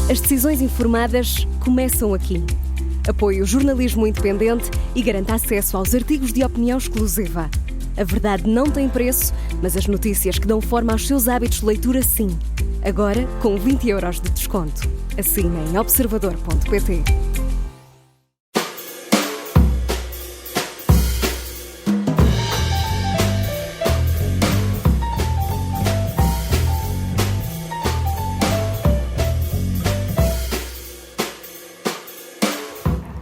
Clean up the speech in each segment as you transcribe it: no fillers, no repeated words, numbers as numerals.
As decisões informadas começam aqui. Apoie o jornalismo independente e garanta acesso aos artigos de opinião exclusiva. A verdade não tem preço, mas as notícias que dão forma aos seus hábitos de leitura, sim. Agora, com 20€ de desconto. Assine em observador.pt.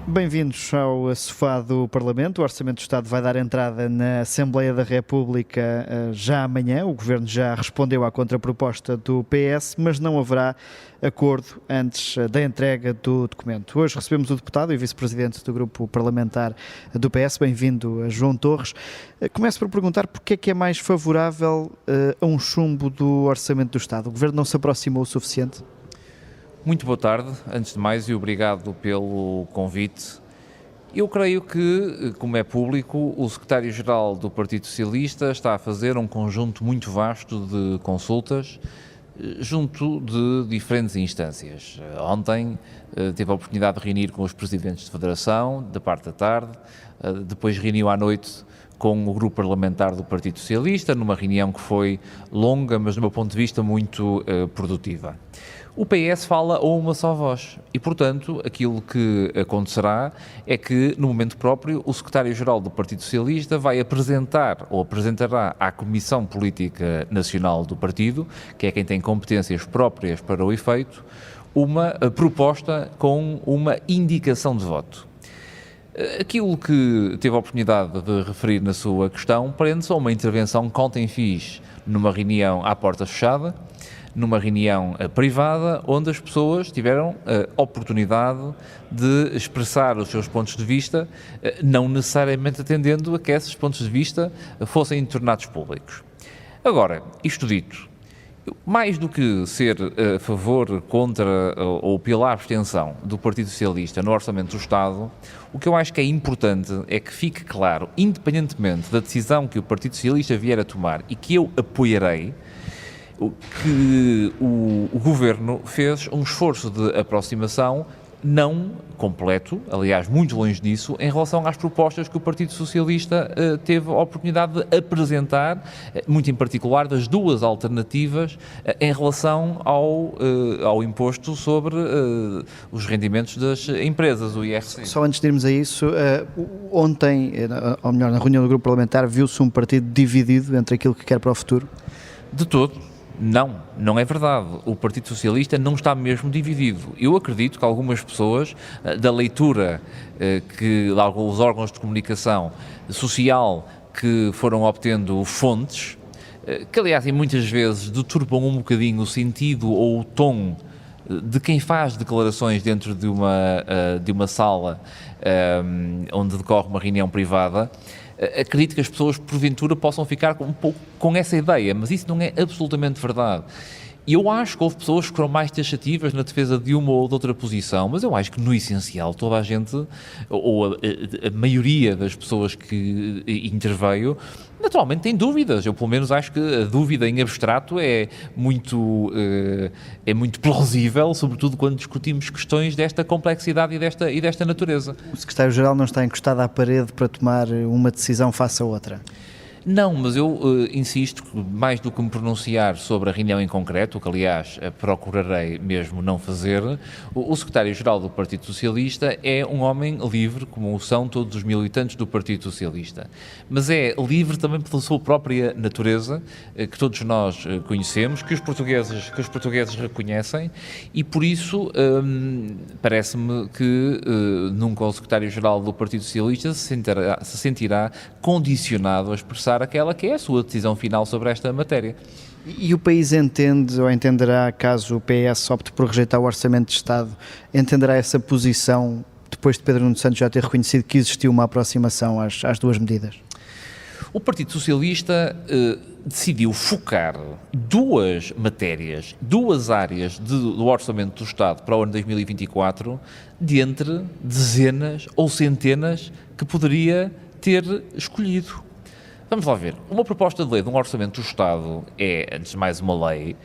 Bem-vindos ao sofá do Parlamento. O Orçamento do Estado vai dar entrada na Assembleia da República já amanhã. O Governo já respondeu à contraproposta do PS, mas não haverá acordo antes da entrega do documento. Hoje recebemos o deputado e vice-presidente do grupo parlamentar do PS. Bem-vindo, João Torres. Começo por perguntar porque é mais favorável a um chumbo do Orçamento do Estado. O Governo não se aproximou o suficiente? Muito boa tarde, antes de mais, e obrigado pelo convite. Eu creio que, como é público, o secretário-geral do Partido Socialista está a fazer um conjunto muito vasto de consultas junto de diferentes instâncias. Ontem tive a oportunidade de reunir com os presidentes de federação, da parte da tarde, depois reuniu à noite com o grupo parlamentar do Partido Socialista, numa reunião que foi longa, mas, do meu ponto de vista, muito produtiva. O PS fala a uma só voz e, portanto, aquilo que acontecerá é que, no momento próprio, o secretário-geral do Partido Socialista vai apresentar ou apresentará à Comissão Política Nacional do Partido, que é quem tem competências próprias para o efeito, uma proposta com uma indicação de voto. Aquilo que teve a oportunidade de referir na sua questão prende-se a uma intervenção que ontem fiz numa reunião à porta fechada, numa reunião privada, onde as pessoas tiveram a oportunidade de expressar os seus pontos de vista, não necessariamente atendendo a que esses pontos de vista fossem tornados públicos. Agora, isto dito, mais do que ser a favor, contra ou pela abstenção do Partido Socialista no Orçamento do Estado, o que eu acho que é importante é que fique claro, independentemente da decisão que o Partido Socialista vier a tomar e que eu apoiarei, que o Governo fez um esforço de aproximação não completo, aliás, muito longe disso, em relação às propostas que o Partido Socialista teve a oportunidade de apresentar, muito em particular das duas alternativas em relação ao imposto sobre os rendimentos das empresas, o IRC. Só antes de irmos a isso, ontem, ou melhor, na reunião do grupo parlamentar, viu-se um partido dividido entre aquilo que quer para o futuro? De todo. Não é verdade. O Partido Socialista não está mesmo dividido. Eu acredito que algumas pessoas, da leitura que alguns órgãos de comunicação social que foram obtendo fontes, que aliás muitas vezes deturpam um bocadinho o sentido ou o tom de quem faz declarações dentro de uma sala onde decorre uma reunião privada. Acredito que as pessoas, porventura, possam ficar um pouco com essa ideia, mas isso não é absolutamente verdade. E eu acho que houve pessoas que foram mais taxativas na defesa de uma ou de outra posição, mas eu acho que, no essencial, toda a gente, ou a maioria das pessoas que interveio, naturalmente tem dúvidas. Eu, pelo menos, acho que a dúvida em abstrato é muito plausível, sobretudo quando discutimos questões desta complexidade e desta natureza. O secretário-geral não está encostado à parede para tomar uma decisão face a outra? Não, mas eu insisto que, mais do que me pronunciar sobre a reunião em concreto, que aliás procurarei mesmo não fazer, o secretário-geral do Partido Socialista é um homem livre, como são todos os militantes do Partido Socialista. Mas é livre também pela sua própria natureza, que todos nós conhecemos, que os portugueses reconhecem, e por isso parece-me que nunca o secretário-geral do Partido Socialista se sentirá condicionado a expressar aquela que é a sua decisão final sobre esta matéria. E o país entende ou entenderá, caso o PS opte por rejeitar o Orçamento de Estado, entenderá essa posição depois de Pedro Nuno Santos já ter reconhecido que existiu uma aproximação às duas medidas? O Partido Socialista decidiu focar duas matérias, duas áreas do Orçamento do Estado para o ano 2024, de entre dezenas ou centenas que poderia ter escolhido. Vamos lá ver. Uma proposta de lei de um Orçamento do Estado é, antes de mais, uma lei,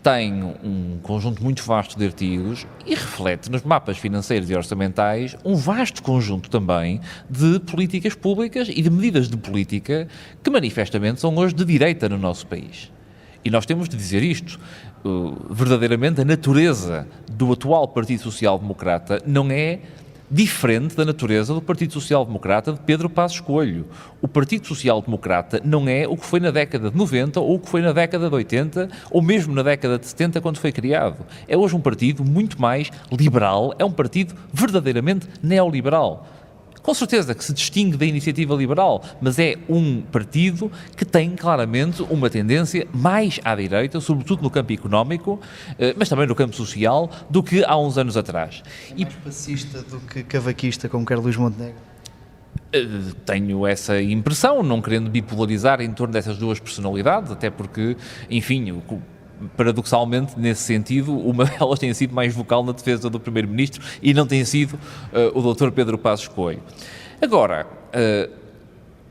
tem um conjunto muito vasto de artigos e reflete nos mapas financeiros e orçamentais um vasto conjunto também de políticas públicas e de medidas de política que manifestamente são hoje de direita no nosso país. E nós temos de dizer isto, verdadeiramente a natureza do atual Partido Social Democrata não é diferente da natureza do Partido Social Democrata de Pedro Passos Coelho. O Partido Social Democrata não é o que foi na década de 90 ou o que foi na década de 80 ou mesmo na década de 70 quando foi criado. É hoje um partido muito mais liberal, é um partido verdadeiramente neoliberal. Com certeza que se distingue da iniciativa liberal, mas é um partido que tem claramente uma tendência mais à direita, sobretudo no campo económico, mas também no campo social, do que há uns anos atrás. E mais passista do que cavaquista, como quer Luís Montenegro? Tenho essa impressão, não querendo bipolarizar em torno dessas duas personalidades, até porque, enfim, paradoxalmente, nesse sentido, uma delas tem sido mais vocal na defesa do Primeiro-Ministro e não tem sido o Dr. Pedro Passos Coelho. Agora,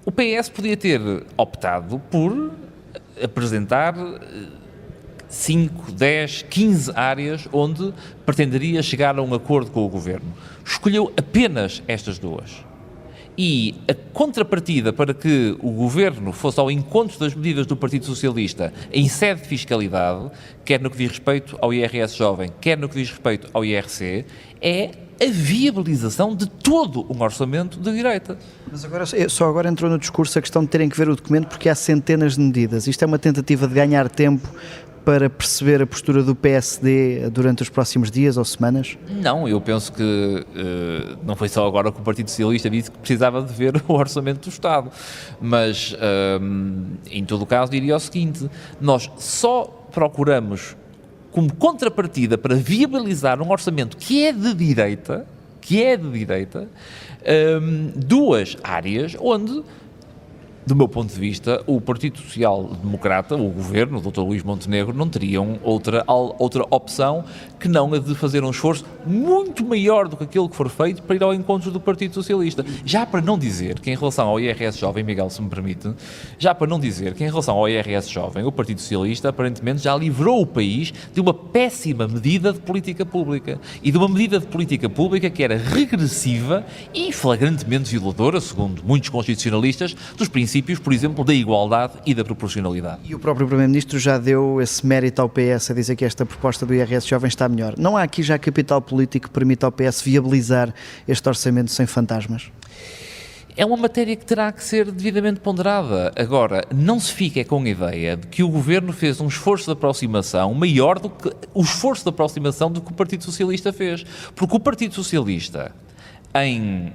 o PS podia ter optado por apresentar 5, 10, 15 áreas onde pretenderia chegar a um acordo com o Governo. Escolheu apenas estas duas. E a contrapartida para que o Governo fosse ao encontro das medidas do Partido Socialista em sede de fiscalidade, quer no que diz respeito ao IRS jovem, quer no que diz respeito ao IRC, é a viabilização de todo um orçamento de direita. Mas só agora entrou no discurso a questão de terem que ver o documento porque há centenas de medidas. Isto é uma tentativa de ganhar tempo para perceber a postura do PSD durante os próximos dias ou semanas? Não, eu penso que não foi só agora que o Partido Socialista disse que precisava de ver o orçamento do Estado, mas em todo o caso diria o seguinte: nós só procuramos como contrapartida para viabilizar um orçamento que é de direita, duas áreas onde, do meu ponto de vista, o Partido Social Democrata, o Governo, o Dr. Luís Montenegro, não teriam outra opção que não a de fazer um esforço muito maior do que aquilo que for feito para ir ao encontro do Partido Socialista. Já para não dizer que em relação ao IRS jovem, Miguel, se me permite, o Partido Socialista aparentemente já livrou o país de uma péssima medida de política pública e de uma medida de política pública que era regressiva e flagrantemente violadora, segundo muitos constitucionalistas, dos princípios, por exemplo, da igualdade e da proporcionalidade. E o próprio Primeiro-Ministro já deu esse mérito ao PS a dizer que esta proposta do IRS jovem está melhor. Não há aqui já capital político que permita ao PS viabilizar este orçamento sem fantasmas? É uma matéria que terá que ser devidamente ponderada. Agora, não se fique com a ideia de que o Governo fez um esforço de aproximação maior do que o esforço de aproximação do que o Partido Socialista fez. Porque o Partido Socialista, em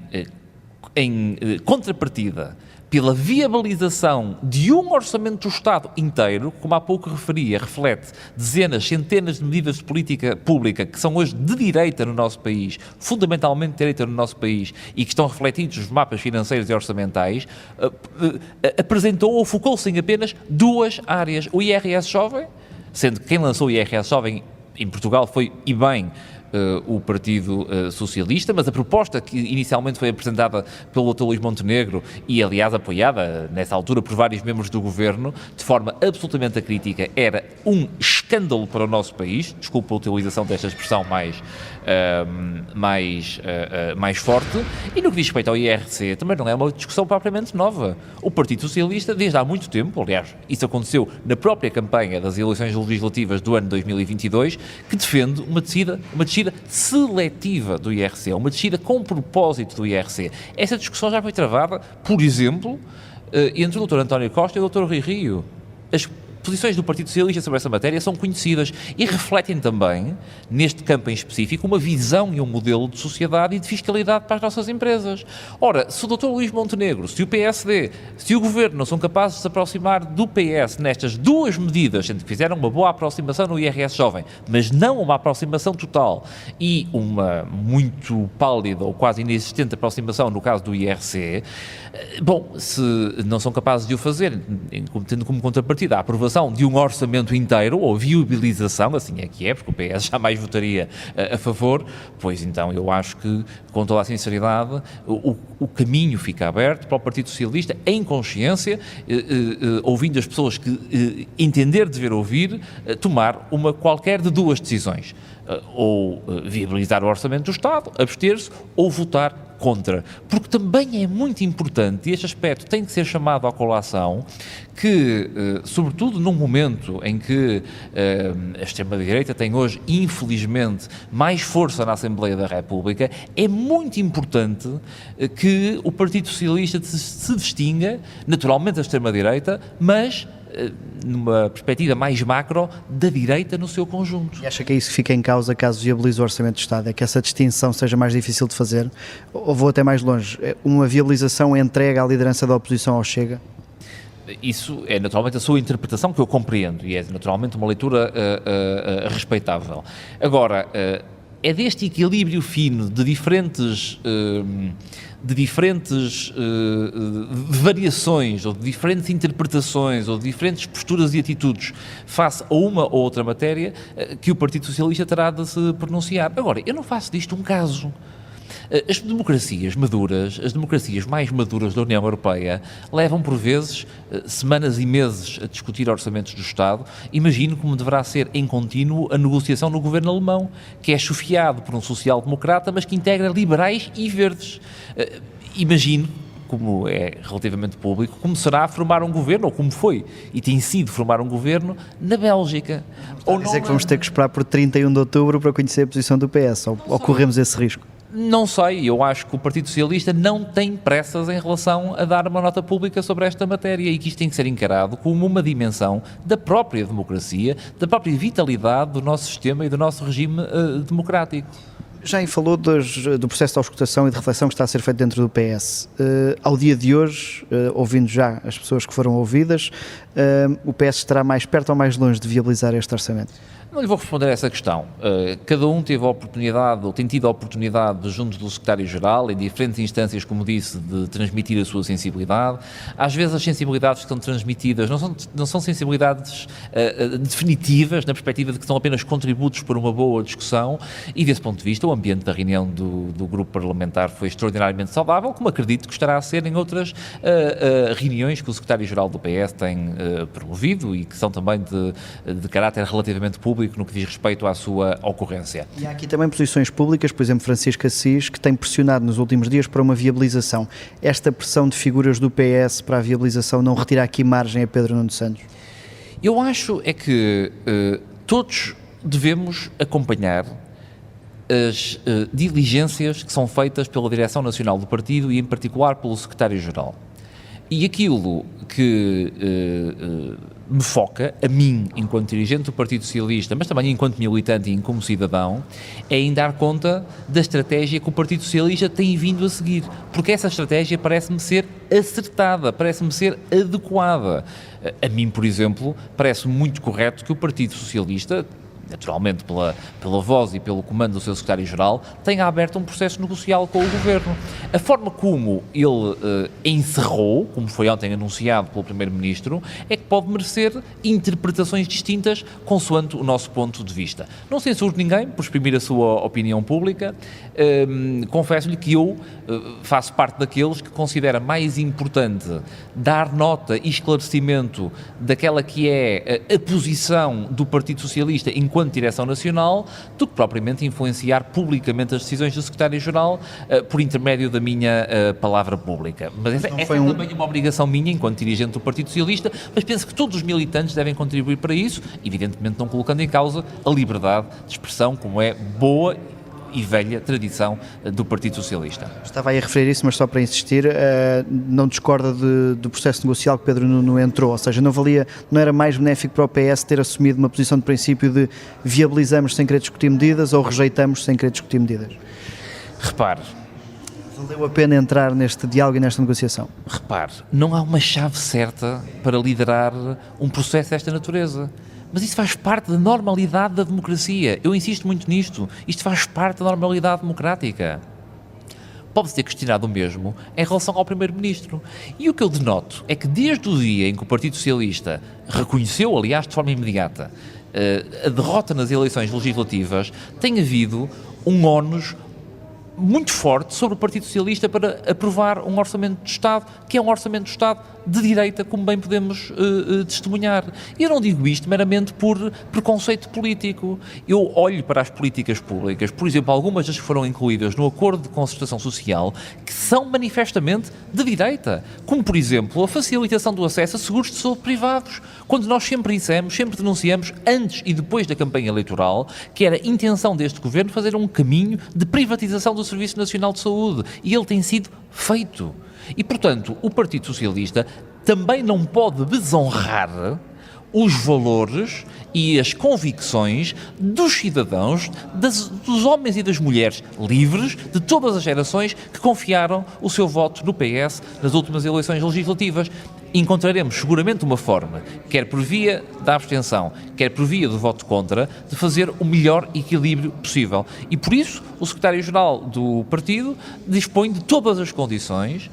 contrapartida, pela viabilização de um orçamento do Estado inteiro, como há pouco referia, reflete dezenas, centenas de medidas de política pública que são hoje de direita no nosso país, fundamentalmente de direita no nosso país, e que estão refletidos nos mapas financeiros e orçamentais, apresentou ou focou-se em apenas duas áreas. O IRS jovem, sendo que quem lançou o IRS jovem em Portugal foi, e bem, o Partido Socialista, mas a proposta que inicialmente foi apresentada pelo Dr. Luís Montenegro e, aliás, apoiada nessa altura por vários membros do Governo, de forma absolutamente acrítica, era um escândalo para o nosso país, desculpa a utilização desta expressão mais forte, e no que diz respeito ao IRC também não é uma discussão propriamente nova. O Partido Socialista, desde há muito tempo, aliás, isso aconteceu na própria campanha das eleições legislativas do ano 2022, que defende uma descida seletiva do IRC, uma descida com propósito do IRC. Essa discussão já foi travada, por exemplo, entre o Dr. António Costa e o Dr. Rui Rio. As posições do Partido Socialista sobre essa matéria são conhecidas e refletem também, neste campo em específico, uma visão e um modelo de sociedade e de fiscalidade para as nossas empresas. Ora, se o Dr. Luís Montenegro, se o PSD, se o Governo não são capazes de se aproximar do PS nestas duas medidas, sendo que fizeram uma boa aproximação no IRS jovem, mas não uma aproximação total e uma muito pálida ou quase inexistente aproximação no caso do IRC, bom, se não são capazes de o fazer, tendo como contrapartida a aprovação aprovação de um orçamento inteiro, ou viabilização, assim é que é, porque o PS jamais votaria a favor, pois então eu acho que, com toda a sinceridade, o caminho fica aberto para o Partido Socialista, em consciência, ouvindo as pessoas que entender dever ouvir, tomar uma qualquer de duas decisões. Ou viabilizar o orçamento do Estado, abster-se, ou votar contra. Porque também é muito importante, e este aspecto tem que ser chamado à colação, que, sobretudo num momento em que a extrema-direita tem hoje, infelizmente, mais força na Assembleia da República, é muito importante que o Partido Socialista se distinga, naturalmente da extrema-direita, mas numa perspectiva mais macro, da direita no seu conjunto. E acha que é isso que fica em causa caso viabilize o Orçamento do Estado? É que essa distinção seja mais difícil de fazer? Ou vou até mais longe, uma viabilização entrega à liderança da oposição ao Chega? Isso é naturalmente a sua interpretação, que eu compreendo, e é naturalmente uma leitura respeitável. Agora, é deste equilíbrio fino de diferentes variações, ou de diferentes interpretações, ou de diferentes posturas e atitudes face a uma ou outra matéria, que o Partido Socialista terá de se pronunciar. Agora, eu não faço disto um caso. As democracias maduras, as democracias mais maduras da União Europeia, levam por vezes semanas e meses a discutir orçamentos do Estado. Imagino como deverá ser em contínuo a negociação no governo alemão, que é chefiado por um social-democrata, mas que integra liberais e verdes. Imagino, como é relativamente público, como será formar um governo, ou como foi e tem sido formar um governo na Bélgica. Ou dizer que vamos ter que esperar por 31 de outubro para conhecer a posição do PS, ou corremos esse risco? Não sei, eu acho que o Partido Socialista não tem pressas em relação a dar uma nota pública sobre esta matéria e que isto tem que ser encarado como uma dimensão da própria democracia, da própria vitalidade do nosso sistema e do nosso regime democrático. Já falou do processo de auscultação e de reflexão que está a ser feito dentro do PS. Ao dia de hoje, ouvindo já as pessoas que foram ouvidas, o PS estará mais perto ou mais longe de viabilizar este orçamento? Não lhe vou responder a essa questão. Cada um teve a oportunidade, ou tem tido a oportunidade, junto do Secretário-Geral, em diferentes instâncias, como disse, de transmitir a sua sensibilidade. Às vezes as sensibilidades que são transmitidas não são sensibilidades definitivas, na perspectiva de que são apenas contributos para uma boa discussão, e desse ponto de vista o ambiente da reunião do grupo parlamentar foi extraordinariamente saudável, como acredito que estará a ser em outras reuniões que o Secretário-Geral do PS tem promovido e que são também de caráter relativamente público no que diz respeito à sua ocorrência. E há aqui também posições públicas, por exemplo, Francisco Assis, que tem pressionado nos últimos dias para uma viabilização. Esta pressão de figuras do PS para a viabilização não retira aqui margem a Pedro Nuno Santos? Eu acho é que todos devemos acompanhar as diligências que são feitas pela Direção Nacional do Partido e, em particular, pelo Secretário-Geral. E aquilo que me foca, a mim, enquanto dirigente do Partido Socialista, mas também enquanto militante e como cidadão, é em dar conta da estratégia que o Partido Socialista tem vindo a seguir. Porque essa estratégia parece-me ser acertada, parece-me ser adequada. A mim, por exemplo, parece-me muito correto que o Partido Socialista, naturalmente pela voz e pelo comando do seu secretário-geral, tenha aberto um processo negocial com o Governo. A forma como ele encerrou, como foi ontem anunciado pelo Primeiro-Ministro, é que pode merecer interpretações distintas consoante o nosso ponto de vista. Não censuro ninguém por exprimir a sua opinião pública. Confesso-lhe que eu faço parte daqueles que considera mais importante dar nota e esclarecimento daquela que é a posição do Partido Socialista enquanto direção nacional, do que propriamente influenciar publicamente as decisões do Secretário-Geral por intermédio da minha palavra pública. Mas essa é também uma obrigação minha enquanto dirigente do Partido Socialista, mas penso que todos os militantes devem contribuir para isso, evidentemente não colocando em causa a liberdade de expressão, como é boa e velha tradição do Partido Socialista. Estava aí a referir isso, mas só para insistir, não discorda do processo negocial que Pedro Nuno entrou, ou seja, não era mais benéfico para o PS ter assumido uma posição de princípio de viabilizamos sem querer discutir medidas ou rejeitamos sem querer discutir medidas? Repare. Valeu a pena entrar neste diálogo e nesta negociação? Repare, não há uma chave certa para liderar um processo desta natureza. Mas isso faz parte da normalidade da democracia. Eu insisto muito nisto. Isto faz parte da normalidade democrática. pode-se ter questionado o mesmo em relação ao Primeiro-Ministro. E o que eu denoto é que desde o dia em que o Partido Socialista reconheceu, aliás, de forma imediata, a derrota nas eleições legislativas, tem havido um ónus muito forte sobre o Partido Socialista para aprovar um orçamento de Estado, que é um orçamento de Estado de direita, como bem podemos testemunhar. E eu não digo isto meramente por preconceito político. Eu olho para as políticas públicas, por exemplo, algumas das que foram incluídas no Acordo de Concertação Social, que são manifestamente de direita, como, por exemplo, a facilitação do acesso a seguros de saúde privados, quando nós sempre dissemos, sempre denunciamos, antes e depois da campanha eleitoral, que era a intenção deste Governo fazer um caminho de privatização do Serviço Nacional de Saúde, e ele tem sido feito. E, portanto, o Partido Socialista também não pode desonrar os valores e as convicções dos cidadãos, dos homens e das mulheres livres de todas as gerações que confiaram o seu voto no PS nas últimas eleições legislativas. Encontraremos seguramente uma forma, quer por via da abstenção, quer por via do voto contra, de fazer o melhor equilíbrio possível. E por isso o secretário-geral do partido dispõe de todas as condições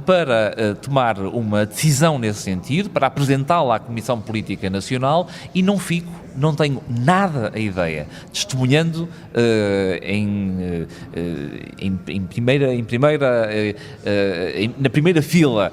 para tomar uma decisão nesse sentido, para apresentá-la à Comissão Política Nacional, e não tenho nada a ideia, testemunhando na primeira fila,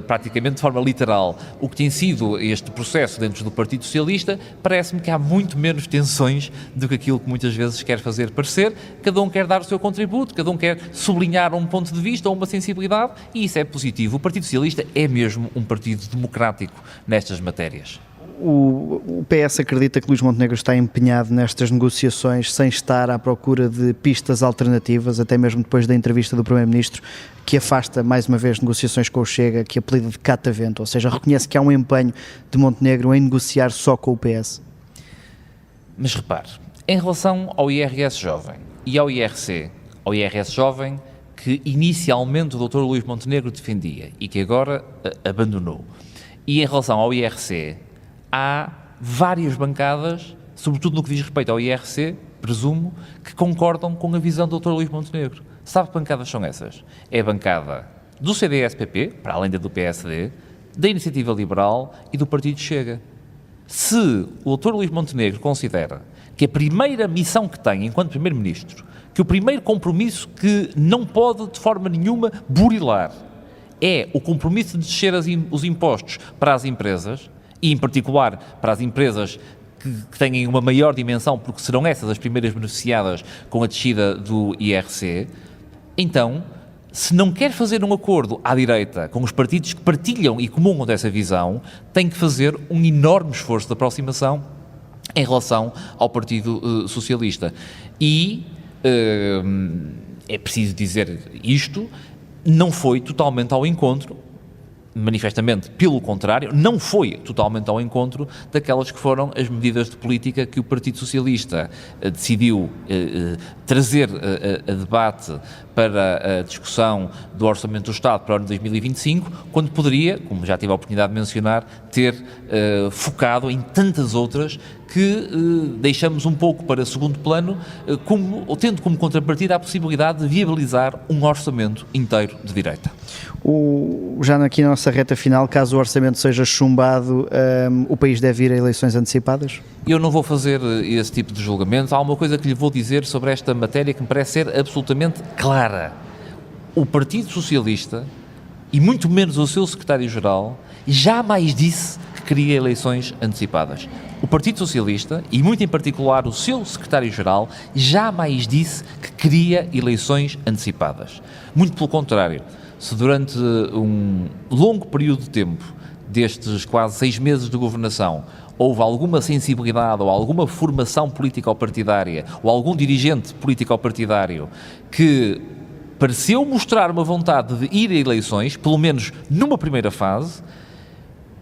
praticamente de forma literal, o que tem sido este processo dentro do Partido Socialista. Parece-me que há muito menos tensões do que aquilo que muitas vezes quer fazer parecer. Cada um quer dar o seu contributo, cada um quer sublinhar um ponto de vista ou uma sensibilidade, e isso é positivo. O Partido Socialista é mesmo um partido democrático nestas matérias. O PS acredita que Luís Montenegro está empenhado nestas negociações sem estar à procura de pistas alternativas, até mesmo depois da entrevista do Primeiro-Ministro, que afasta mais uma vez negociações com o Chega, que apelida de catavento, ou seja, reconhece que há um empenho de Montenegro em negociar só com o PS? Mas repare, em relação ao IRS jovem e ao IRC, ao IRS jovem, que inicialmente o Dr. Luís Montenegro defendia e que agora abandonou, e em relação ao IRC, há várias bancadas, sobretudo no que diz respeito ao IRC, presumo, que concordam com a visão do Dr. Luís Montenegro. Sabe que bancadas são essas? É a bancada do CDS-PP, para além da do PSD, da Iniciativa Liberal e do Partido Chega. Se o Dr. Luís Montenegro considera que a primeira missão que tem enquanto Primeiro-Ministro, que o primeiro compromisso que não pode de forma nenhuma burilar, é o compromisso de descer os impostos para as empresas, e em particular para as empresas que têm uma maior dimensão, porque serão essas as primeiras beneficiadas com a descida do IRC, então, se não quer fazer um acordo à direita com os partidos que partilham e comungam dessa visão, tem que fazer um enorme esforço de aproximação em relação ao Partido Socialista. E é preciso dizer isto, não foi totalmente ao encontro, manifestamente, pelo contrário, não foi totalmente ao encontro daquelas que foram as medidas de política que o Partido Socialista decidiu trazer a debate para a discussão do Orçamento do Estado para o ano 2025, quando poderia, como já tive a oportunidade de mencionar, ter focado em tantas outras que deixamos um pouco para segundo plano, tendo como contrapartida a possibilidade de viabilizar um orçamento inteiro de direita. Já aqui na nossa reta final, caso o orçamento seja chumbado, o país deve ir a eleições antecipadas? Eu não vou fazer esse tipo de julgamento. Há uma coisa que lhe vou dizer sobre esta matéria que me parece ser absolutamente clara. O Partido Socialista, e muito menos o seu secretário-geral, jamais disse que queria eleições antecipadas. O Partido Socialista, e muito em particular o seu secretário-geral, jamais disse que queria eleições antecipadas. Muito pelo contrário. Se durante um longo período de tempo, destes quase 6 meses de governação, houve alguma sensibilidade ou alguma formação político-partidária ou algum dirigente político-partidário que pareceu mostrar uma vontade de ir a eleições, pelo menos numa primeira fase,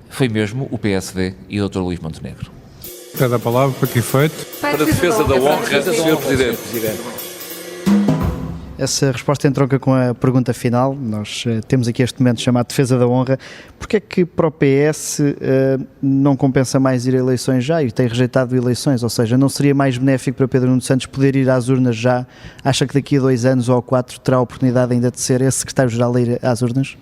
foi mesmo o PSD e o Dr. Luís Montenegro. Pede a palavra para que efeito? Para a defesa da honra, Sr. Presidente. Essa resposta entronca com a pergunta final. Nós temos aqui este momento chamado Defesa da Honra. Porquê é que para o PS não compensa mais ir a eleições já e tem rejeitado eleições? Ou seja, não seria mais benéfico para Pedro Nuno Santos poder ir às urnas já? Acha que daqui a 2 anos ou 4 terá a oportunidade ainda de ser esse secretário-geral a ir às urnas?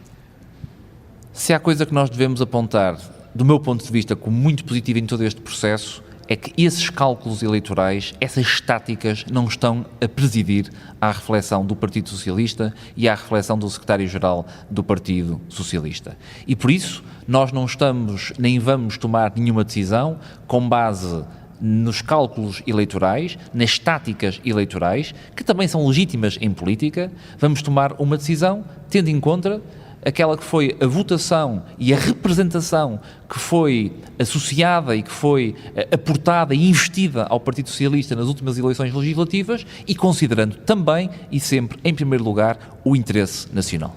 Se há coisa que nós devemos apontar, do meu ponto de vista, como muito positivo em todo este processo, é que esses cálculos eleitorais, essas táticas, não estão a presidir à reflexão do Partido Socialista e à reflexão do secretário-geral do Partido Socialista. E por isso, nós não estamos, nem vamos tomar nenhuma decisão com base nos cálculos eleitorais, nas táticas eleitorais, que também são legítimas em política. Vamos tomar uma decisão tendo em conta aquela que foi a votação e a representação que foi associada e que foi aportada e investida ao Partido Socialista nas últimas eleições legislativas e considerando também e sempre, em primeiro lugar, o interesse nacional.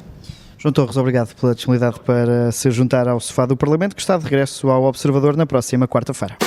João Torres, obrigado pela disponibilidade para se juntar ao sofá do Parlamento, que está de regresso ao Observador na próxima quarta-feira.